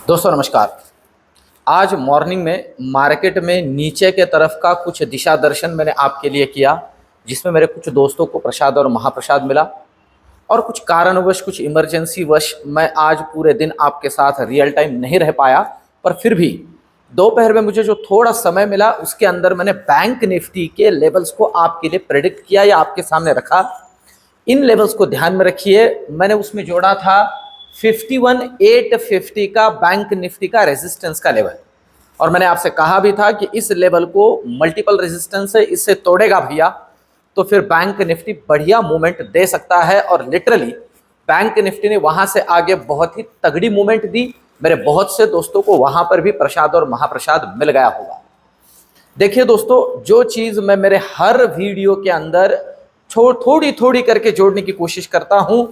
दोस्तों नमस्कार। आज मॉर्निंग में मार्केट में नीचे के तरफ का कुछ दिशा दर्शन मैंने आपके लिए किया, जिसमें मेरे कुछ दोस्तों को प्रसाद और महाप्रसाद मिला और कुछ कारणवश कुछ इमरजेंसी वश मैं आज पूरे दिन आपके साथ रियल टाइम नहीं रह पाया। पर फिर भी दोपहर में मुझे जो थोड़ा समय मिला उसके अंदर मैंने बैंक निफ्टी के लेवल्स को आपके लिए प्रेडिक्ट किया या आपके सामने रखा। इन लेवल्स को ध्यान में रखिए। मैंने उसमें जोड़ा था 51,850 का बैंक निफ्टी का रेजिस्टेंस का लेवल, और मैंने आपसे कहा भी था कि इस लेवल को मल्टीपल रेजिस्टेंस है, इससे तोड़ेगा भैया तो फिर बैंक निफ्टी बढ़िया मूवमेंट दे सकता है। और लिटरली बैंक निफ्टी ने वहां से आगे बहुत ही तगड़ी मूवमेंट दी। मेरे बहुत से दोस्तों को वहां पर भी प्रसाद और महाप्रसाद मिल गया होगा। देखिए दोस्तों, जो चीज मैं मेरे हर वीडियो के अंदर थोड़ी थोड़ी करके जोड़ने की कोशिश करता हूं,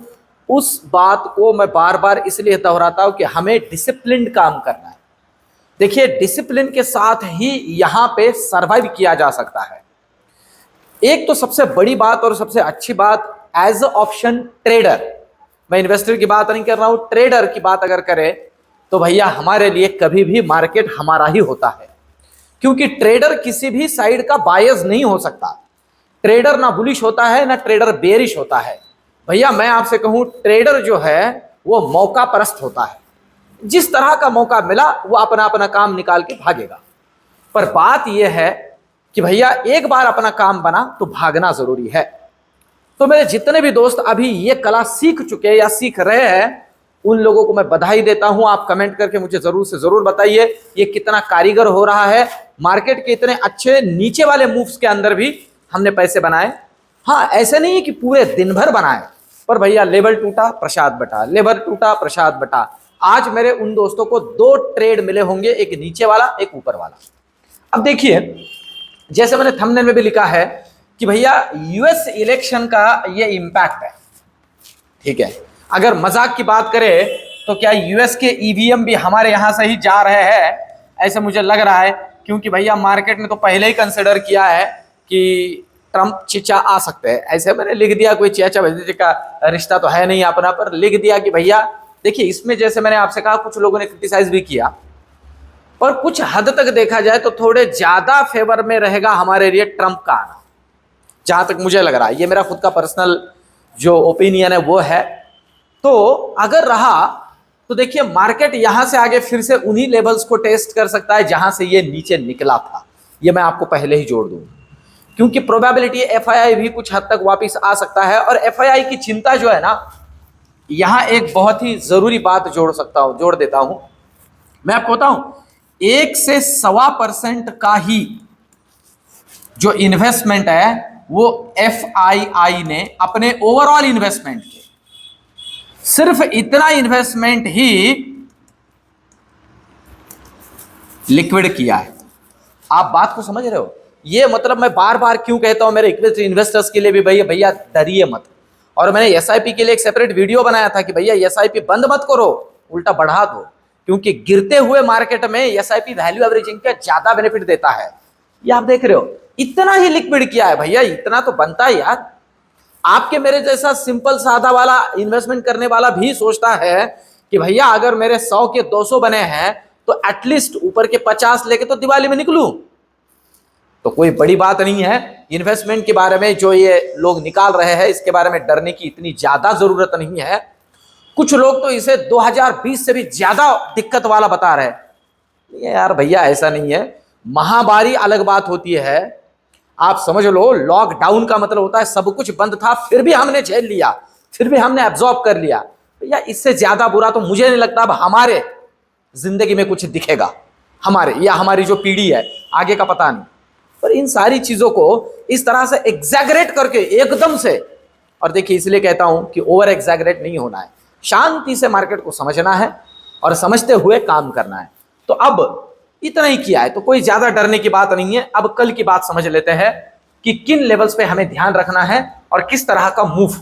उस बात को मैं बार बार इसलिए दोहराता हूं कि हमें डिसिप्लिन्ड काम करना है। देखिए, डिसिप्लिन के साथ ही यहां पे सरवाइव किया जा सकता है। एक तो सबसे बड़ी बात और सबसे अच्छी बात, एज अ ऑप्शन ट्रेडर, मैं इन्वेस्टर की बात नहीं कर रहा हूं, ट्रेडर की बात अगर करें तो भैया हमारे लिए कभी भी मार्केट हमारा ही होता है, क्योंकि ट्रेडर किसी भी साइड का बायस नहीं हो सकता। ट्रेडर ना बुलिश होता है ना ट्रेडर बेरिश होता है। भैया मैं आपसे कहूं, ट्रेडर जो है वो मौका परस्त होता है। जिस तरह का मौका मिला वो अपना अपना काम निकाल के भागेगा। पर बात यह है कि भैया एक बार अपना काम बना तो भागना जरूरी है। तो मेरे जितने भी दोस्त अभी ये कला सीख चुके या सीख रहे हैं, उन लोगों को मैं बधाई देता हूं। आप कमेंट करके मुझे जरूर से जरूर बताइए ये कितना कारीगर हो रहा है। मार्केट के इतने अच्छे नीचे वाले मूव्स के अंदर भी हमने पैसे बनाए। हाँ, ऐसे नहीं कि पूरे दिन भर बनाए, पर भैया लेवल टूटा प्रसाद बटा, लेवल टूटा प्रसाद बटा। आज मेरे उन दोस्तों को 2 ट्रेड मिले होंगे, एक नीचे वाला एक ऊपर वाला। अब देखिए, जैसे मैंने थंबनेल में भी लिखा है कि भैया यूएस इलेक्शन का ये इंपैक्ट है। ठीक है, अगर मजाक की बात करें तो क्या यूएस के ईवीएम भी हमारे यहां से ही जा रहे हैं, ऐसे मुझे लग रहा है। क्योंकि भैया मार्केट ने तो पहले ही कंसिडर किया है कि ट्रंप चीचा आ सकते हैं। ऐसे मैंने लिख दिया, कोई चाचा भतीजे का रिश्ता तो है नहीं अपना, पर लिख दिया कि भैया देखिए, इसमें जैसे मैंने आपसे कहा कुछ लोगों ने क्रिटिसाइज भी किया, पर कुछ हद तक देखा जाए तो थोड़े ज्यादा फेवर में रहेगा हमारे लिए ट्रंप का आना, जहां तक मुझे लग रहा है। ये मेरा खुद का पर्सनल जो ओपिनियन है वो है। तो अगर रहा तो देखिए, मार्केट यहां से आगे फिर से उन्हीं लेवल्स को टेस्ट कर सकता है जहां से ये नीचे निकला था। ये मैं आपको पहले ही जोड़ दूं, क्योंकि प्रोबेबिलिटी एफआईआई भी कुछ हद तक वापस आ सकता है। और एफआईआई की चिंता जो है ना, यहां एक बहुत ही जरूरी बात जोड़ देता हूं। मैं आपको बताऊं, 1 से 1.25% का ही जो इन्वेस्टमेंट है वो एफआईआई ने अपने ओवरऑल इन्वेस्टमेंट के, सिर्फ इतना इन्वेस्टमेंट ही लिक्विड किया है। आप बात को समझ रहे हो? ये मतलब मैं बार बार क्यों कहता हूं मेरे इन्वेस्टर्स के लिए भी, भैया डरिए मत। और मैंने एसआईपी के लिए एक सेपरेट वीडियो बनाया था कि भैया एसआईपी बंद मत करो, उल्टा बढ़ा दो, क्योंकि गिरते हुए मार्केट में एसआईपी वैल्यू एवरेजिंग का ज्यादा बेनिफिट देता है। ये आप देख रहे हो, इतना ही लिक्विड किया है भैया, इतना तो बनता है यार। आपके मेरे जैसा सिंपल सादा वाला इन्वेस्टमेंट करने वाला भी सोचता है कि भैया अगर मेरे 100 के 200 बने हैं तो एटलीस्ट ऊपर के 50 लेके तो दिवाली में निकलूं। तो कोई बड़ी बात नहीं है। इन्वेस्टमेंट के बारे में जो ये लोग निकाल रहे हैं, इसके बारे में डरने की इतनी ज्यादा जरूरत नहीं है। कुछ लोग तो इसे 2020 से भी ज्यादा दिक्कत वाला बता रहे हैं। ये यार भैया ऐसा नहीं है। महामारी अलग बात होती है, आप समझ लो। लॉकडाउन का मतलब होता है सब कुछ बंद था, फिर भी हमने झेल लिया, फिर भी हमने एब्जॉर्ब कर लिया। भैया इससे ज्यादा बुरा तो मुझे नहीं लगता अब हमारे जिंदगी में कुछ दिखेगा, हमारे या हमारी जो पीढ़ी है आगे का पता नहीं। पर इन सारी चीजों को इस तरह से एग्जैगरेट करके एकदम से, और देखिए इसलिए कहता हूं कि ओवर एग्जैगरेट नहीं होना है, शांति से मार्केट को समझना है और समझते हुए काम करना है। तो अब इतना ही किया है तो कोई ज्यादा डरने की बात नहीं है। अब कल की बात समझ लेते हैं कि किन लेवल्स पे हमें ध्यान रखना है और किस तरह का मूव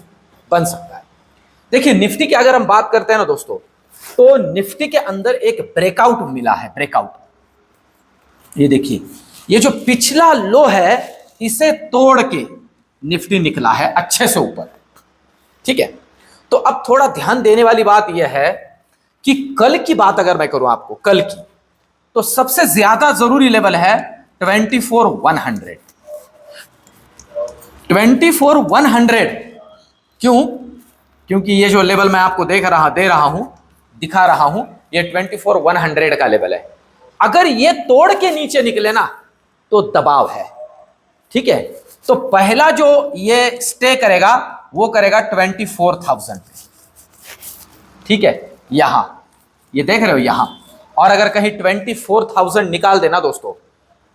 बन सकता है। देखिए निफ्टी की अगर हम बात करते हैं ना दोस्तों, तो निफ्टी के अंदर एक ब्रेकआउट मिला है, ब्रेकआउट। ये देखिए, ये जो पिछला लो है इसे तोड़ के निफ्टी निकला है अच्छे से ऊपर। ठीक है, तो अब थोड़ा ध्यान देने वाली बात यह है कि कल की बात अगर मैं करूं आपको कल की, तो सबसे ज्यादा जरूरी लेवल है 24,100। 24,100 क्यों? क्योंकि ये जो लेवल मैं आपको दे रहा हूं, दिखा रहा हूं, ये 24,100 का लेवल है। अगर ये तोड़ के नीचे निकले ना तो दबाव है, ठीक है। तो पहला जो ये स्टे करेगा वो करेगा 24,000 पे, ठीक है। यहां ये देख रहे हो यहां, और अगर कहीं 24,000 निकाल देना दोस्तों,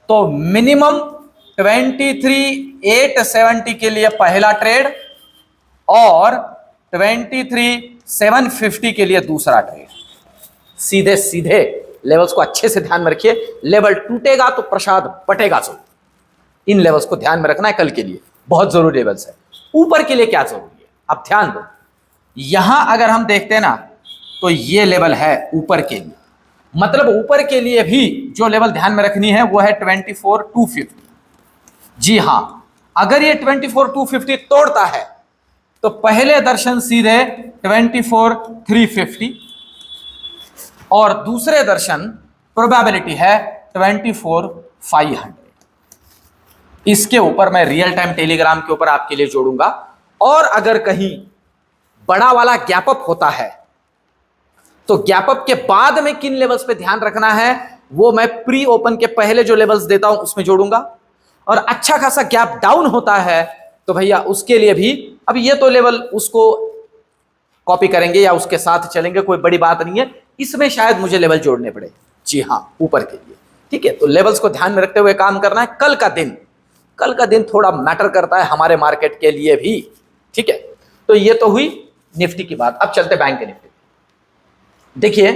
तो मिनिमम 23,870 के लिए पहला ट्रेड और 23,750 के लिए दूसरा ट्रेड। सीधे सीधे लेवल्स को अच्छे से ध्यान में रखिए। लेवल टूटेगा तो प्रसाद बटेगा। सो इन लेवल्स को ध्यान में रखना है, कल के लिए बहुत जरूरी लेवल्स है। ऊपर के लिए क्या जरूरी है आप ध्यान दो। यहां अगर हम देखते हैं ना तो ये लेवल है ऊपर के लिए, मतलब ऊपर के लिए भी जो लेवल ध्यान में रखनी है वो है 24,250। जी हां, अगर ये 24,250 तोड़ता है तो पहले दर्शन सीधे 24,350 और दूसरे दर्शन प्रोबेबिलिटी है 24,500। इसके ऊपर मैं रियल टाइम टेलीग्राम के ऊपर आपके लिए जोड़ूंगा। और अगर कहीं बड़ा वाला गैप अप होता है तो गैप अप के बाद में किन लेवल्स पे ध्यान रखना है वो मैं प्री ओपन के पहले जो लेवल्स देता हूं उसमें जोड़ूंगा। और अच्छा खासा गैप डाउन होता है तो भैया उसके लिए भी, अब ये तो लेवल उसको कॉपी करेंगे या उसके साथ चलेंगे, कोई बड़ी बात नहीं है। इसमें शायद मुझे लेवल जोड़ने पड़े, जी हां, ऊपर के लिए, ठीक है। तो लेवल्स को ध्यान में रखते हुए काम करना है। कल का दिन थोड़ा मैटर करता है हमारे मार्केट के लिए भी, ठीक है। तो ये तो हुई निफ्टी की बात। अब चलते बैंक निफ्टी। देखिए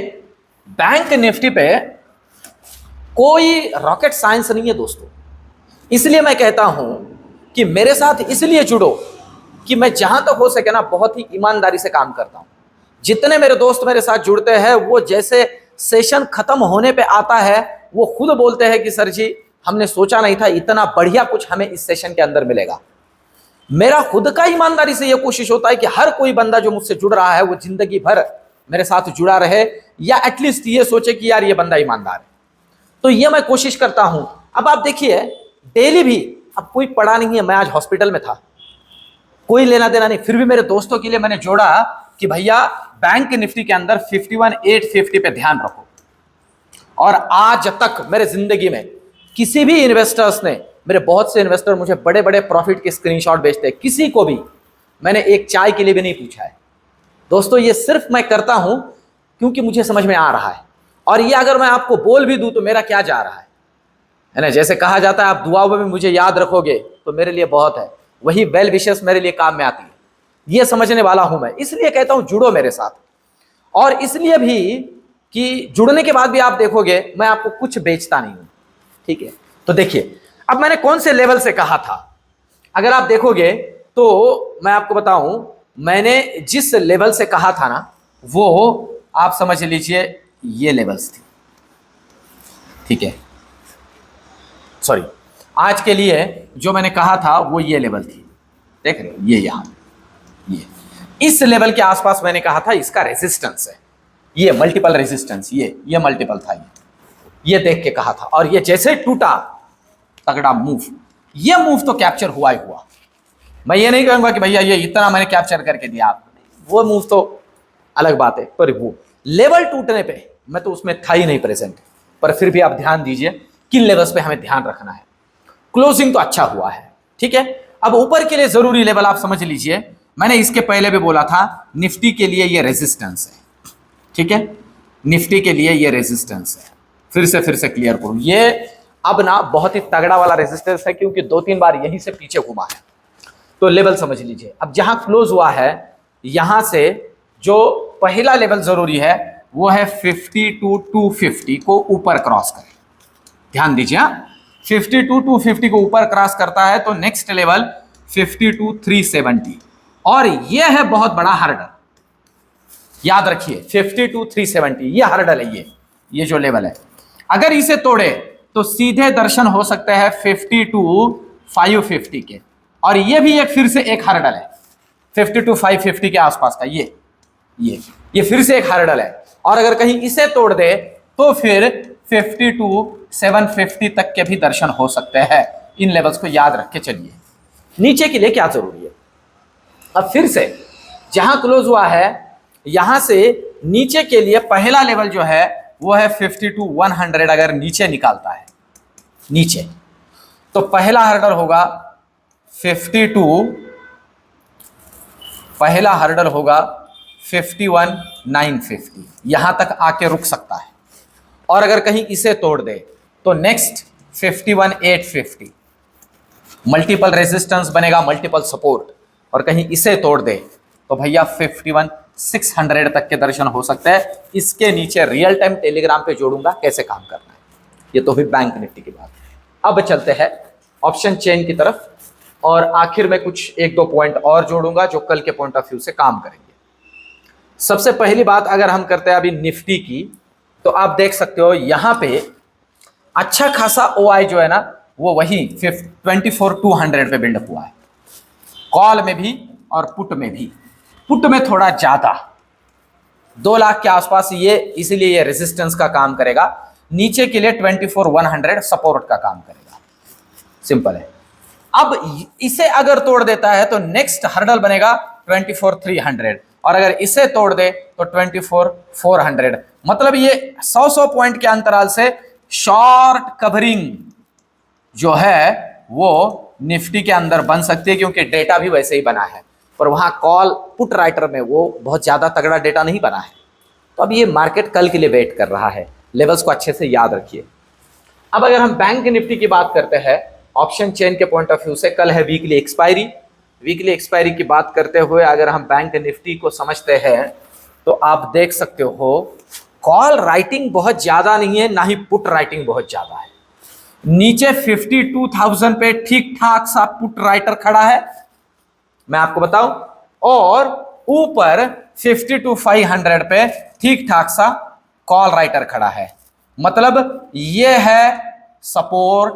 बैंक निफ्टी पे कोई रॉकेट साइंस नहीं है दोस्तों। इसलिए मैं कहता हूं कि मेरे साथ इसलिए जुड़ो कि मैं जहां तक हो सके ना बहुत ही ईमानदारी से काम करता हूं। जितने मेरे दोस्त मेरे साथ जुड़ते हैं वो जैसे सेशन खत्म होने पे आता है वो खुद बोलते हैं कि सर जी हमने सोचा नहीं था इतना बढ़िया कुछ हमें इस सेशन के अंदर मिलेगा। मेरा खुद का ईमानदारी से यह कोशिश होता है कि हर कोई बंदा जो मुझसे जुड़ रहा है वो जिंदगी भर मेरे साथ जुड़ा रहे, या एटलीस्ट ये सोचे कि यार ये बंदा ईमानदार है। तो ये मैं कोशिश करता हूं। अब आप देखिए डेली भी, अब कोई पड़ा नहीं है, मैं आज हॉस्पिटल में था, कोई लेना देना नहीं, फिर भी मेरे दोस्तों के लिए मैंने जोड़ा कि भैया बैंक निफ्टी के अंदर 51,850 पे ध्यान रखो। और आज तक मेरे जिंदगी में किसी भी इन्वेस्टर्स ने, मेरे बहुत से इन्वेस्टर मुझे बड़े बड़े प्रॉफिट के स्क्रीनशॉट भेजते हैं, किसी को भी मैंने एक चाय के लिए भी नहीं पूछा है दोस्तों। ये सिर्फ मैं करता हूं क्योंकि मुझे समझ में आ रहा है। और ये अगर मैं आपको बोल भी दूं तो मेरा क्या जा रहा है ना। जैसे कहा जाता है आप दुआओं में भी मुझे याद रखोगे तो मेरे लिए बहुत है, वही वेल विशेस मेरे लिए काम में आती है। ये समझने वाला हूं मैं, इसलिए कहता हूं जुड़ो मेरे साथ। और इसलिए भी कि जुड़ने के बाद भी आप देखोगे मैं आपको कुछ बेचता नहीं हूं, ठीक है। तो देखिए अब मैंने कौन से लेवल से कहा था, अगर आप देखोगे तो मैं आपको बताऊं, मैंने जिस लेवल से कहा था ना वो आप समझ लीजिए ये लेवल्स थी, ठीक है। सॉरी, आज के लिए जो मैंने कहा था वो ये लेवल थी, देख रहे हो ये यहां, ये इस लेवल के आसपास मैंने कहा था इसका रेजिस्टेंस है, ये मल्टीपल रेजिस्टेंस, ये मल्टीपल था, ये देख के कहा था। और ये जैसे टूटा तगड़ा मूव, ये मूव तो कैप्चर हुआ ही हुआ। मैं ये नहीं कहूंगा कि भैया ये इतना मैंने कैप्चर करके दिया आपको, वो मूव तो अलग बात है, पर वो लेवल टूटने पे मैं तो उसमें था ही नहीं प्रेजेंट। पर फिर भी आप ध्यान दीजिए किन लेवल्स पे हमें ध्यान रखना है। क्लोजिंग तो अच्छा हुआ है, ठीक है। अब ऊपर के लिए जरूरी लेवल आप समझ लीजिए, मैंने इसके पहले भी बोला था निफ्टी के लिए ये रेजिस्टेंस है, ठीक है। निफ्टी के लिए ये रेजिस्टेंस है, फिर से क्लियर करूं, ये अब ना बहुत ही तगड़ा वाला रेजिस्टेंस है क्योंकि 2-3 बार यहीं से पीछे घुमा है। तो लेवल समझ लीजिए, अब जहां क्लोज हुआ है यहां से जो पहला लेवल जरूरी है वो है 52,250 को ऊपर क्रॉस करें। ध्यान दीजिए, 52,250 को ऊपर क्रॉस करता है तो नेक्स्ट लेवल 52,370, और ये है बहुत बड़ा हर्डल, याद रखिए 52,370 ये हर्डल है, ये जो लेवल है। अगर इसे तोड़े तो सीधे दर्शन हो सकते हैं 52,550 के, और ये भी एक फिर से एक हर्डल है 52,550 के आसपास का, ये फिर से एक हर्डल है। और अगर कहीं इसे तोड़ दे तो फिर 52,750 तक के भी दर्शन हो सकते हैं। इन लेवल्स को याद रख के चलिए। नीचे के लिए क्या जरूरी है, अब फिर से जहां क्लोज हुआ है यहां से नीचे के लिए पहला लेवल जो है वो है 52,100। अगर नीचे निकालता है नीचे तो पहला हर्डल होगा 52, पहला हर्डल होगा 51,950, यहां तक आके रुक सकता है। और अगर कहीं इसे तोड़ दे तो नेक्स्ट 51,850, मल्टीपल रेजिस्टेंस बनेगा, मल्टीपल सपोर्ट। और कहीं इसे तोड़ दे तो भैया 51,600 तक के दर्शन हो सकते हैं। इसके नीचे रियल टाइम टेलीग्राम पे जोड़ूंगा कैसे काम करना है, ये तो भी बैंक निफ्टी की बात है। अब चलते हैं ऑप्शन चेन की तरफ, और आखिर में कुछ एक दो पॉइंट और जोड़ूंगा जो कल के पॉइंट ऑफ व्यू से काम करेंगे। सबसे पहली बात अगर हम करते हैं अभी निफ्टी की, तो आप देख सकते हो यहां पे अच्छा खासा OI जो है ना वो वही 24,200 पे बिल्डअप हुआ है, कॉल में भी और पुट में भी। पुट में थोड़ा ज्यादा 2 लाख के आसपास ये, इसीलिए ये रेजिस्टेंस का काम करेगा। नीचे के लिए 24,100 सपोर्ट का काम करेगा, सिंपल है। अब इसे अगर तोड़ देता है तो नेक्स्ट हर्डल बनेगा 24,300, और अगर इसे तोड़ दे तो 24,400। मतलब ये 100 पॉइंट के अंतराल से शॉर्ट कवरिंग जो है वो निफ्टी के अंदर बन सकती है, क्योंकि डेटा भी वैसे ही बना है, पर वहां कॉल पुट राइटर में वो बहुत ज्यादा तगड़ा डेटा नहीं बना है। तो अब ये मार्केट कल के लिए वेट कर रहा है, लेवल्स को अच्छे से याद रखिए। अब अगर हम बैंक निफ्टी की बात करते हैं ऑप्शन चेन के पॉइंट ऑफ व्यू से, कल है वीकली एक्सपायरी। वीकली एक्सपायरी की बात करते हुए अगर हम बैंक निफ्टी को समझते हैं तो आप देख सकते हो कॉल राइटिंग बहुत ज्यादा नहीं है, ना ही पुट राइटिंग बहुत ज्यादा है। नीचे 52,000 पे ठीक ठाक सा पुट राइटर खड़ा है, मैं आपको बताऊं, और ऊपर 52,500 पे ठीक ठाक सा कॉल राइटर खड़ा है। मतलब ये है सपोर्ट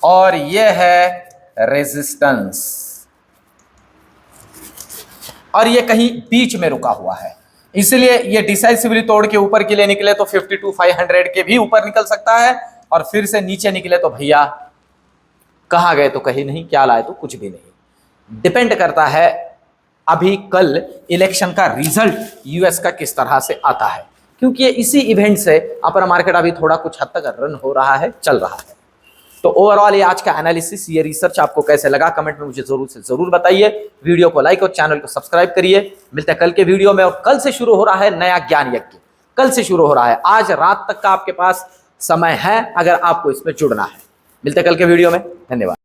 और ये है रेजिस्टेंस, और ये कहीं बीच में रुका हुआ है। इसलिए ये डिसाइसिवली तोड़ के ऊपर के लिए निकले तो 52,500 के भी ऊपर निकल सकता है, और फिर से नीचे निकले तो भैया कहां गए तो कहीं नहीं, क्या लाए तो कुछ भी नहीं। डिपेंड करता है अभी कल इलेक्शन का रिजल्ट यूएस का किस तरह से आता है, क्योंकि इसी इवेंट से अपर मार्केट अभी थोड़ा कुछ हद तक रन हो रहा है, चल रहा है। तो ओवरऑल ये आज का एनालिसिस, ये रिसर्च आपको कैसे लगा कमेंट में मुझे जरूर से जरूर बताइए। वीडियो को लाइक और चैनल को सब्सक्राइब करिए। मिलते हैं कल के वीडियो में, और कल से शुरू हो रहा है नया ज्ञान यज्ञ, कल से शुरू हो रहा है। आज रात तक का आपके पास समय है अगर आपको इसमें जुड़ना है। मिलते हैं कल के वीडियो में, धन्यवाद।